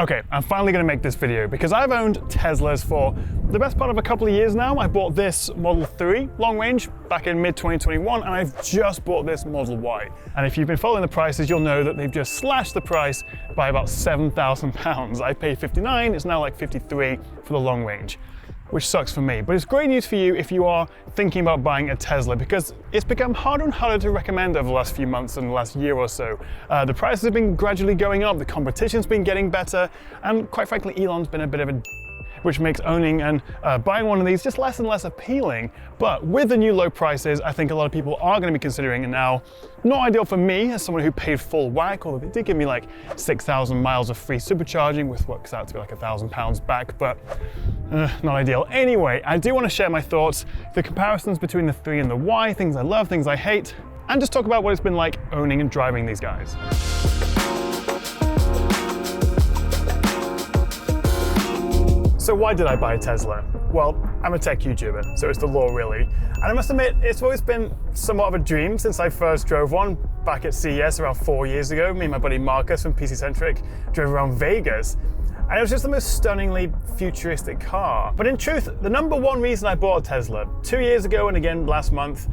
Okay, I'm finally gonna make this video because I've owned Teslas for the best part of a couple of years now. I bought this Model 3 long range back in mid-2021, and I've just bought this Model Y. And if you've been following the prices, you'll know that they've just slashed the price by about £7,000. I paid 59, it's now like 53 for the long range, which sucks for me. But it's great news for you if you are thinking about buying a Tesla, because it's become harder and harder to recommend over the last few months and the last year or so. The prices have been gradually going up, the competition's been getting better, and quite frankly, Elon's been a bit of a which makes owning and buying one of these just less and less appealing. But with the new low prices, I think a lot of people are going to be considering it now. Not ideal for me as someone who paid full whack, although they did give me like 6,000 miles of free supercharging, which works out to be like £1,000 back, but not ideal. Anyway, I do want to share my thoughts, the comparisons between the 3 and the Y, things I love, things I hate, and just talk about what it's been like owning and driving these guys. So why did I buy a Tesla? Well, I'm a tech YouTuber, so it's the law really. And I must admit, it's always been somewhat of a dream since I first drove one back at CES around 4 years ago. Me and my buddy Marcus from PC Centric drove around Vegas. And it was just the most stunningly futuristic car. But in truth, the number one reason I bought a Tesla 2 years ago and again last month,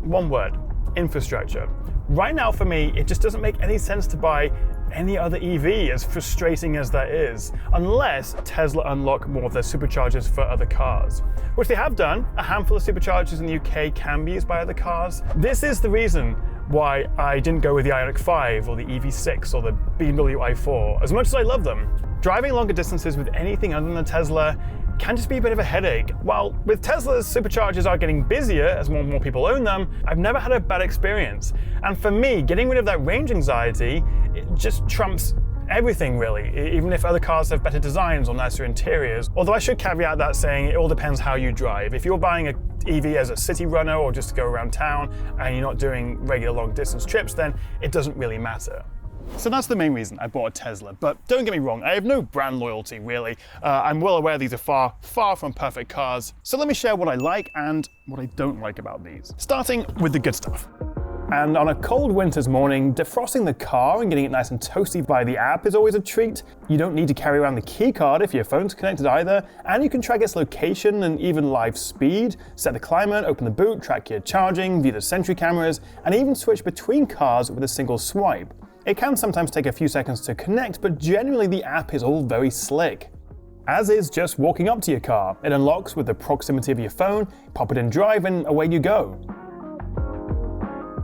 one word: infrastructure. Right now for me, it just doesn't make any sense to buy any other EV, as frustrating as that is, unless Tesla unlock more of their superchargers for other cars, which they have done. A handful of superchargers in the UK can be used by other cars. This is the reason why I didn't go with the Ioniq 5 or the EV6 or the BMW i4, as much as I love them. Driving longer distances with anything other than a Tesla can just be a bit of a headache. While with Tesla's superchargers are getting busier as more and more people own them, I've never had a bad experience. And for me, getting rid of that range anxiety, it just trumps everything really, even if other cars have better designs or nicer interiors. Although I should caveat that saying it all depends how you drive. If you're buying an EV as a city runner or just to go around town and you're not doing regular long distance trips, then it doesn't really matter. So that's the main reason I bought a Tesla, but don't get me wrong, I have no brand loyalty really. I'm well aware these are far, far from perfect cars. So let me share what I like and what I don't like about these. Starting with the good stuff. And on a cold winter's morning, defrosting the car and getting it nice and toasty by the app is always a treat. You don't need to carry around the key card if your phone's connected either, and you can track its location and even live speed, set the climate, open the boot, track your charging, view the Sentry cameras, and even switch between cars with a single swipe. It can sometimes take a few seconds to connect, but generally the app is all very slick. As is just walking up to your car. It unlocks with the proximity of your phone, pop it in drive, and away you go.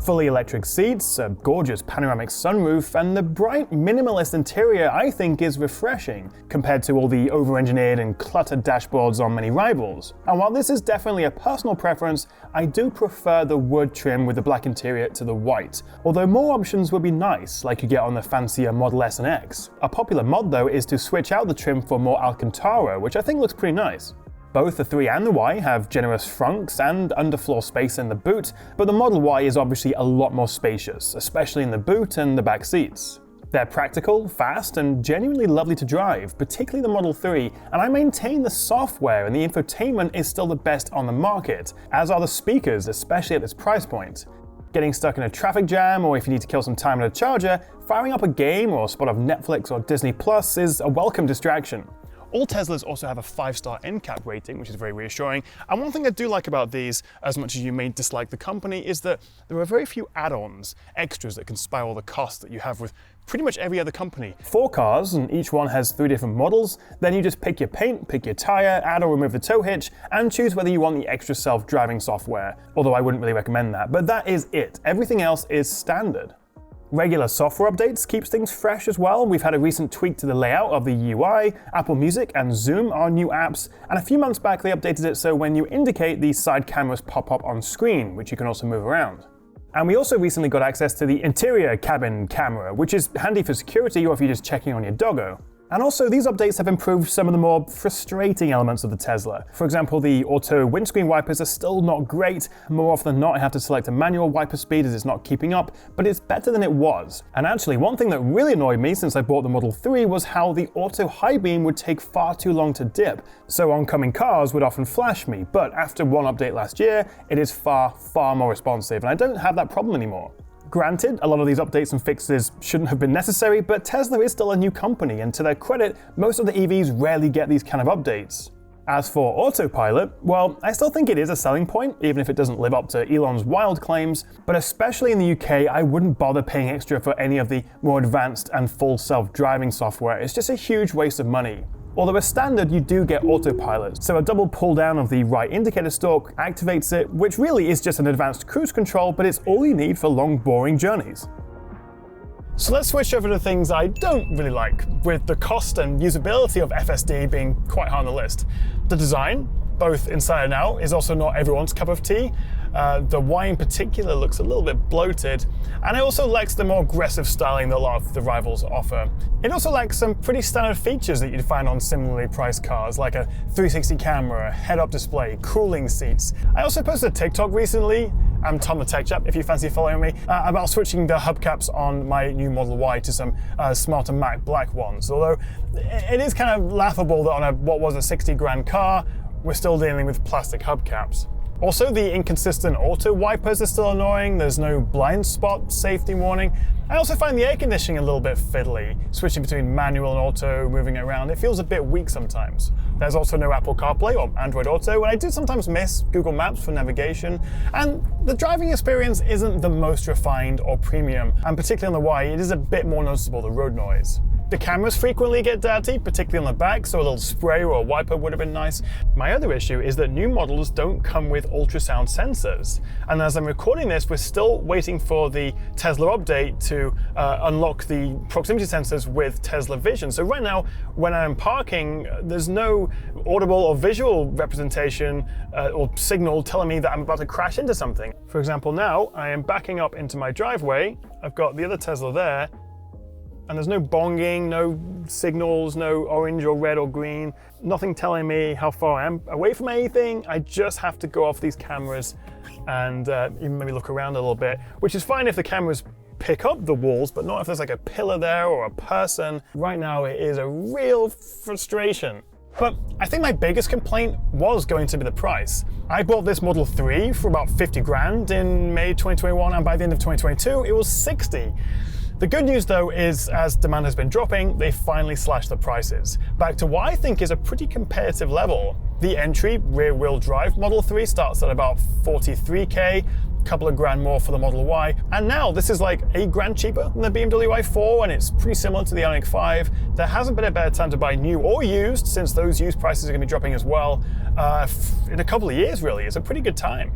Fully electric seats, a gorgeous panoramic sunroof, and the bright minimalist interior I think is refreshing compared to all the over-engineered and cluttered dashboards on many rivals. And while this is definitely a personal preference, I do prefer the wood trim with the black interior to the white, although more options would be nice, like you get on the fancier Model S and X. A popular mod though is to switch out the trim for more Alcantara, which I think looks pretty nice. Both the 3 and the Y have generous frunks and underfloor space in the boot, but the Model Y is obviously a lot more spacious, especially in the boot and the back seats. They're practical, fast, and genuinely lovely to drive, particularly the Model 3, and I maintain the software and the infotainment is still the best on the market, as are the speakers, especially at this price point. Getting stuck in a traffic jam, or if you need to kill some time at a charger, firing up a game or a spot of Netflix or Disney Plus is a welcome distraction. All Teslas also have a 5-star NCAP rating, which is very reassuring. And one thing I do like about these, as much as you may dislike the company, is that there are very few add-ons, extras that can spiral the cost that you have with pretty much every other company. 4 cars, and each one has 3 different models. Then you just pick your paint, pick your tire, add or remove the tow hitch, and choose whether you want the extra self-driving software. Although I wouldn't really recommend that, but that is it. Everything else is standard. Regular software updates keeps things fresh as well. We've had a recent tweak to the layout of the UI, Apple Music and Zoom are new apps, and a few months back they updated it so when you indicate, the side cameras pop up on screen, which you can also move around. And we also recently got access to the interior cabin camera, which is handy for security or if you're just checking on your doggo. And also, these updates have improved some of the more frustrating elements of the Tesla. For example, the auto windscreen wipers are still not great. More often than not, I have to select a manual wiper speed as it's not keeping up, but it's better than it was. And actually, one thing that really annoyed me since I bought the Model 3 was how the auto high beam would take far too long to dip, so oncoming cars would often flash me. But after one update last year, it is far, far more responsive, and I don't have that problem anymore. Granted, a lot of these updates and fixes shouldn't have been necessary, but Tesla is still a new company, and to their credit, most of the EVs rarely get these kind of updates. As for autopilot, well, I still think it is a selling point, even if it doesn't live up to Elon's wild claims, but especially in the UK, I wouldn't bother paying extra for any of the more advanced and full self-driving software. It's just a huge waste of money. Although as standard, you do get autopilot, so a double pull down of the right indicator stalk activates it, which really is just an advanced cruise control, but it's all you need for long, boring journeys. So let's switch over to things I don't really like, with the cost and usability of FSD being quite high on the list. The design, both inside and out, is also not everyone's cup of tea. The Y in particular looks a little bit bloated, and it also lacks the more aggressive styling that a lot of the rivals offer. It also lacks some pretty standard features that you'd find on similarly priced cars, like a 360 camera, head-up display, cooling seats. I also posted a TikTok recently, I'm Tom the Tech Chap if you fancy following me, about switching the hubcaps on my new Model Y to some smarter matte black ones. Although it is kind of laughable that on what was a 60 grand car, we're still dealing with plastic hubcaps. Also, the inconsistent auto wipers are still annoying. There's no blind spot safety warning. I also find the air conditioning a little bit fiddly. Switching between manual and auto, moving it around, it feels a bit weak sometimes. There's also no Apple CarPlay or Android Auto, and I do sometimes miss Google Maps for navigation. And the driving experience isn't the most refined or premium, and particularly on the Y, it is a bit more noticeable, the road noise. The cameras frequently get dirty, particularly on the back, so a little spray or a wiper would have been nice. My other issue is that new models don't come with ultrasound sensors. And as I'm recording this, we're still waiting for the Tesla update to unlock the proximity sensors with Tesla Vision. So right now, when I'm parking, there's no audible or visual representation or signal telling me that I'm about to crash into something. For example, now I am backing up into my driveway. I've got the other Tesla there, and there's no bonging, no signals, no orange or red or green, nothing telling me how far I am away from anything. I just have to go off these cameras and even maybe look around a little bit, which is fine if the cameras pick up the walls, but not if there's like a pillar there or a person. Right now it is a real frustration. But I think my biggest complaint was going to be the price. I bought this Model 3 for about 50 grand in May 2021, and by the end of 2022, it was 60. The good news though is, as demand has been dropping, they finally slashed the prices, back to what I think is a pretty competitive level. The entry rear-wheel drive Model 3 starts at about 43k, a couple of grand more for the Model Y, and now this is like 8 grand cheaper than the BMW i4, and it's pretty similar to the Ioniq 5. There hasn't been a better time to buy new or used, since those used prices are going to be dropping as well in a couple of years really. It's a pretty good time.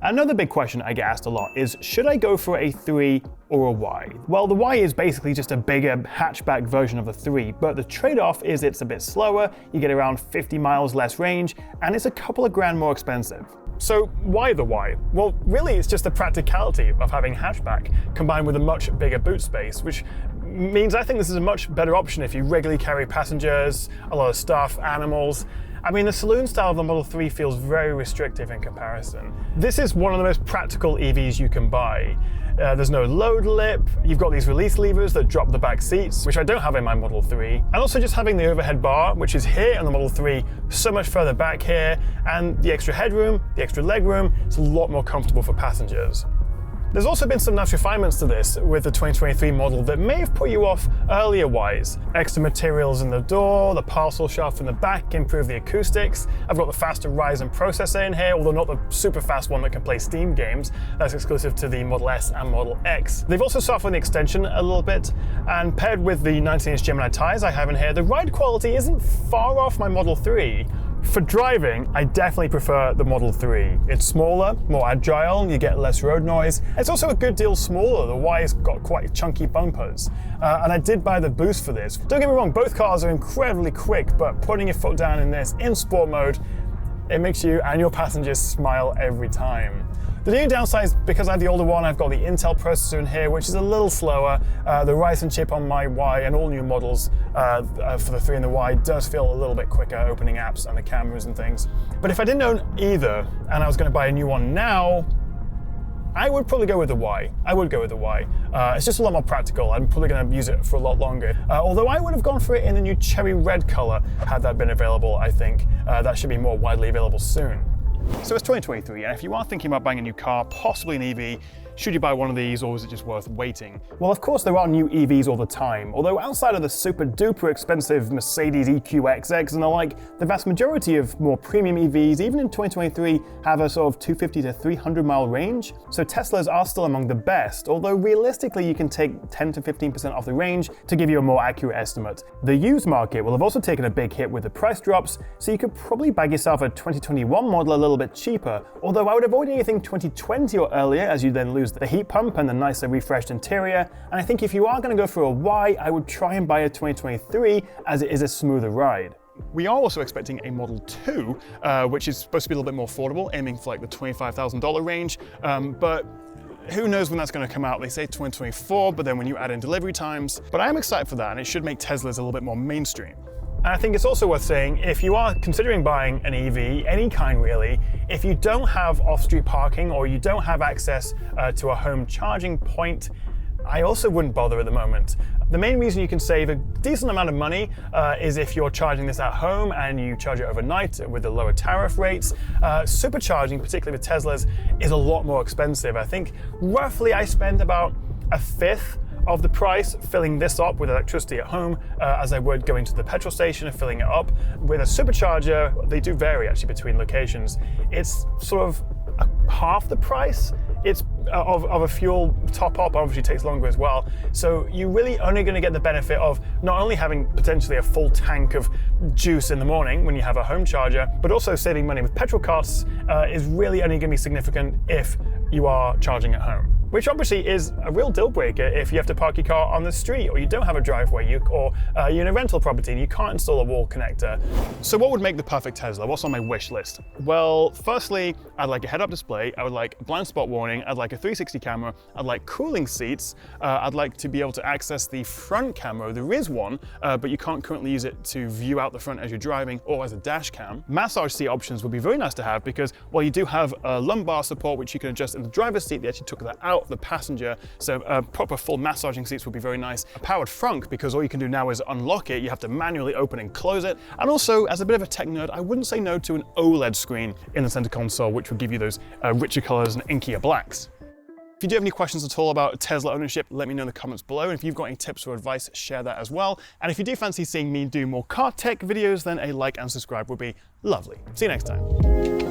Another big question I get asked a lot is, should I go for a 3 or a Y? Well, the Y is basically just a bigger hatchback version of the 3, but the trade-off is it's a bit slower, you get around 50 miles less range, and it's a couple of grand more expensive. So why the Y? Well, really it's just the practicality of having hatchback combined with a much bigger boot space, which means I think this is a much better option if you regularly carry passengers, a lot of stuff, animals. I mean, the saloon style of the Model 3 feels very restrictive in comparison. This is one of the most practical EVs you can buy. There's no load lip, you've got these release levers that drop the back seats, which I don't have in my Model 3, and also just having the overhead bar, which is here on the Model 3, so much further back here, and the extra headroom, the extra legroom, it's a lot more comfortable for passengers. There's also been some nice refinements to this with the 2023 model that may have put you off earlier Ys. Extra materials in the door, the parcel shelf in the back improve the acoustics. I've got the faster Ryzen processor in here, although not the super fast one that can play Steam games. That's exclusive to the Model S and Model X. They've also softened the extension a little bit, and paired with the 19-inch Gemini tires I have in here, the ride quality isn't far off my Model 3. For driving, I definitely prefer the Model 3. It's smaller, more agile, you get less road noise. It's also a good deal smaller. The Y's got quite chunky bumpers. And I did buy the boost for this. Don't get me wrong, both cars are incredibly quick, but putting your foot down in this, in sport mode, it makes you and your passengers smile every time. The new downside is because I have the older one, I've got the Intel processor in here, which is a little slower. The Ryzen chip on my Y and all new models for the 3 and the Y does feel a little bit quicker opening apps and the cameras and things. But if I didn't own either and I was going to buy a new one now, I would probably go with the Y. I would go with the Y. It's just a lot more practical. I'm probably going to use it for a lot longer. Although I would have gone for it in the new cherry red color had that been available, I think. That should be more widely available soon. So it's 2023, and if you are thinking about buying a new car, possibly an EV, Should you buy one of these, or is it just worth waiting? Well, of course there are new EVs all the time, although outside of the super duper expensive Mercedes EQXX and the like, the vast majority of more premium EVs, even in 2023, have a sort of 250 to 300 mile range. So Teslas are still among the best, although realistically you can take 10 to 15% off the range to give you a more accurate estimate. The used market will have also taken a big hit with the price drops, so you could probably bag yourself a 2021 model a little bit cheaper, although I would avoid anything 2020 or earlier, as you then lose the heat pump and the nicer refreshed interior. And I think if you are going to go for a Y, I would try and buy a 2023, as it is a smoother ride. We are also expecting a Model 2, which is supposed to be a little bit more affordable, aiming for like the $25,000 range, but who knows when that's going to come out. They say 2024, but then when you add in delivery times. But I am excited for that, and it should make Teslas a little bit more mainstream. And I think it's also worth saying, if you are considering buying an EV, any kind really, if you don't have off-street parking or you don't have access to a home charging point, I also wouldn't bother at the moment. The main reason you can save a decent amount of money is if you're charging this at home and you charge it overnight with the lower tariff rates. Supercharging, particularly with Teslas, is a lot more expensive. I think roughly I spend about a fifth of the price filling this up with electricity at home as I would going to the petrol station and filling it up. With a supercharger, they do vary actually between locations. It's sort of half the price. It's of a fuel top-up, obviously takes longer as well. So you're really only going to get the benefit of not only having potentially a full tank of juice in the morning when you have a home charger, but also saving money with petrol costs is really only going to be significant if you are charging at home. Which obviously is a real deal breaker if you have to park your car on the street, or you don't have a driveway, or you're in a rental property and you can't install a wall connector. So what would make the perfect Tesla? What's on my wish list? Well, firstly, I'd like a head-up display, I would like a blind spot warning, I'd like a 360 camera, I'd like cooling seats, I'd like to be able to access the front camera. There is one, but you can't currently use it to view out the front as you're driving or as a dash cam. Massage seat options would be very nice to have because while you do have lumbar support, which you can adjust in the driver's seat, they actually took that out the passenger, so proper full massaging seats would be very nice. A powered frunk, because all you can do now is unlock it, you have to manually open and close it. And also, as a bit of a tech nerd, I wouldn't say no to an OLED screen in the center console, which would give you those richer colors and inkier blacks. If you do have any questions at all about Tesla ownership, let me know in the comments below. And if you've got any tips or advice, share that as well. And if you do fancy seeing me do more car tech videos, then a like and subscribe would be lovely. See you next time.